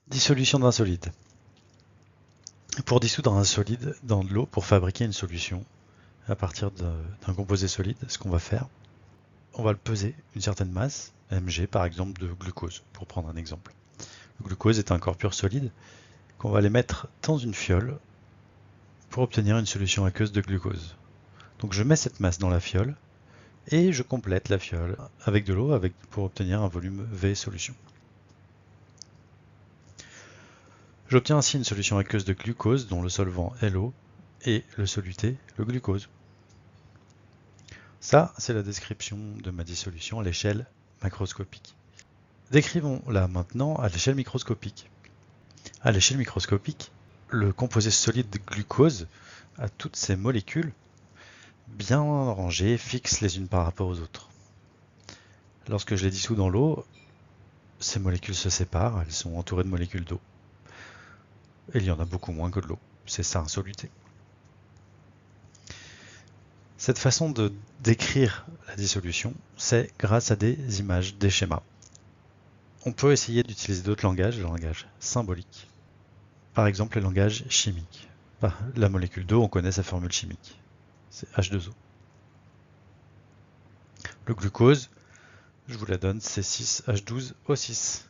Dissolution d'un solide. Pour dissoudre un solide dans de l'eau, pour fabriquer une solution à partir d'un composé solide, ce qu'on va faire, on va le peser une certaine masse, mg par exemple de glucose, pour prendre un exemple. Le glucose est un corps pur solide qu'on va aller mettre dans une fiole pour obtenir une solution aqueuse de glucose. Donc je mets cette masse dans la fiole et je complète la fiole avec de l'eau pour obtenir un volume V solution. J'obtiens ainsi une solution aqueuse de glucose dont le solvant est l'eau et le soluté le glucose. Ça, c'est la description de ma dissolution à l'échelle macroscopique. Décrivons-la maintenant à l'échelle microscopique. À l'échelle microscopique, le composé solide de glucose a toutes ces molécules bien rangées, fixes les unes par rapport aux autres. Lorsque je les dissous dans l'eau, ces molécules se séparent, elles sont entourées de molécules d'eau. Et il y en a beaucoup moins que de l'eau, c'est ça un soluté. Cette façon de décrire la dissolution, c'est grâce à des images, des schémas. On peut essayer d'utiliser d'autres langages, le langage symbolique. Par exemple, le langage chimique. La molécule d'eau, on connaît sa formule chimique, c'est H2O. Le glucose, je vous la donne, c'est 6H12O6.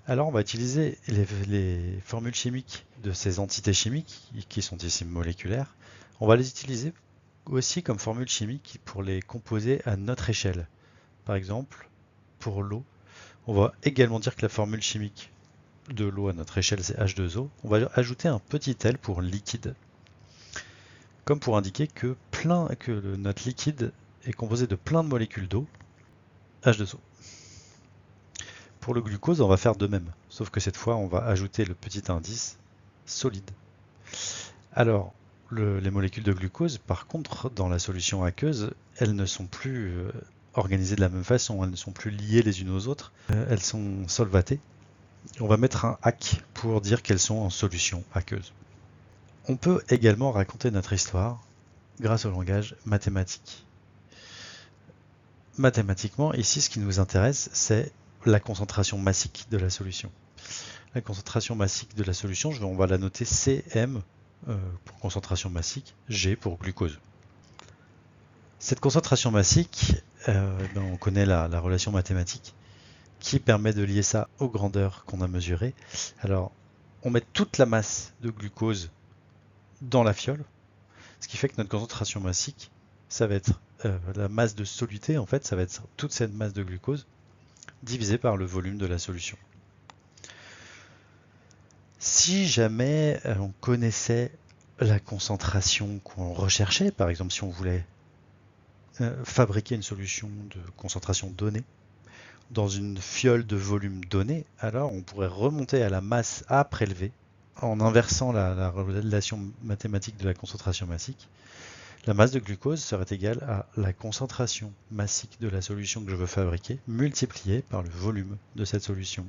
Alors on va utiliser les formules chimiques de ces entités chimiques, qui sont ici moléculaires, on va les utiliser aussi comme formules chimiques pour les composer à notre échelle. Par exemple, pour l'eau, on va également dire que la formule chimique de l'eau à notre échelle c'est H2O. On va ajouter un petit L pour liquide, comme pour indiquer que notre liquide est composé de plein de molécules d'eau, H2O. Pour le glucose, on va faire de même, sauf que cette fois, on va ajouter le petit indice solide. Alors, les molécules de glucose, par contre, dans la solution aqueuse, elles ne sont plus organisées de la même façon, elles ne sont plus liées les unes aux autres, elles sont solvatées. On va mettre un AC pour dire qu'elles sont en solution aqueuse. On peut également raconter notre histoire grâce au langage mathématique. Mathématiquement, ici, ce qui nous intéresse, c'est la concentration massique de la solution. La concentration massique de la solution, on va la noter Cm pour concentration massique, G pour glucose. Cette concentration massique, on connaît la relation mathématique qui permet de lier ça aux grandeurs qu'on a mesurées. Alors, on met toute la masse de glucose dans la fiole, ce qui fait que notre concentration massique, ça va être la masse de soluté, en fait, ça va être toute cette masse de glucose divisée par le volume de la solution. Si jamais on connaissait la concentration qu'on recherchait, par exemple si on voulait fabriquer une solution de concentration donnée dans une fiole de volume donné, alors on pourrait remonter à la masse à prélever en inversant la relation mathématique de la concentration massique. La masse de glucose serait égale à la concentration massique de la solution que je veux fabriquer multipliée par le volume de cette solution.